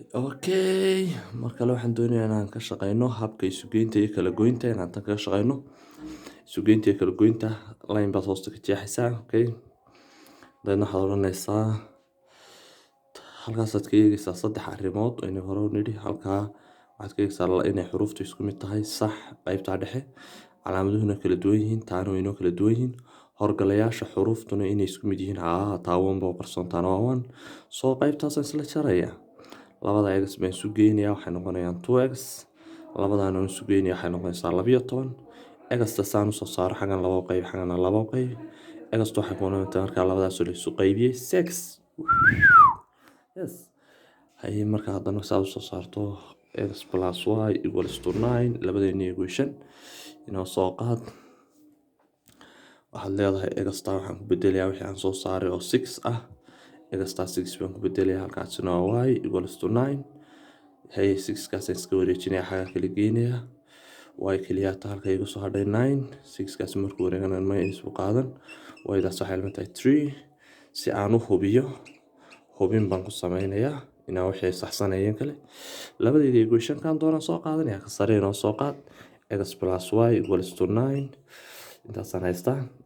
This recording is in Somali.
Okay, markale waxaan doonayaa inaan ka shaqeyno habka isugeynta iyo kala goynta inaan tan kaga shaqeyno. Isugeynta iyo kala goynta line baad hoosta ka jeexaysaa, okay. Hadana waxaad oranaysaa halkaasaad ka eegaysaa saddex arrimood oo inay hore u nidhi halkaa waxaad ka eegaysaa inay xuruuftu isku mid tahay sax qaybta dhexe calaamaduhuna kala duwan yihiin taana way inoo kala duwan yihiin horgalayaasha xuruuftuna inay isku mid yihiin taa wanba qarsoon taana waa one soo qaybtaasaan isla jaraya labada x baan isu geynayaa waxay noqonayaan 2x labadaan aan isu geynaya waxay noqonaysaa 12 x-ta saan usoo saaro xagan labo qayb xagana labo qayb x-ta waxay noqonaysaa markaa labadaas la isu qaybiyay 6 yes hay markaa haddana saa usoo saarto x plus y equals to 9 labadeena equation inoo soo qaad waxaad leedahay x-ta waxaan ku bedelayaa wixii aan soo saaray oo 6 ah x-ta 6 baan ku bedelayaa halkaasina waa y equals to 9 hay 6 kaas iska wareejinaya xaga kala geenaya y kaliya ta halka igu soo hadhay 9 6 kaas markuu wareegana ma isku qaadan y daas waxay la tahay 3 si aan u hubiyo hubin baan ku sameynayaa inaa waxay saxsanayeen kale labadeeda equation kan doona soo qaadanaya ka sareen oo soo qaad x plus y equals to 9 intaasaan haystaa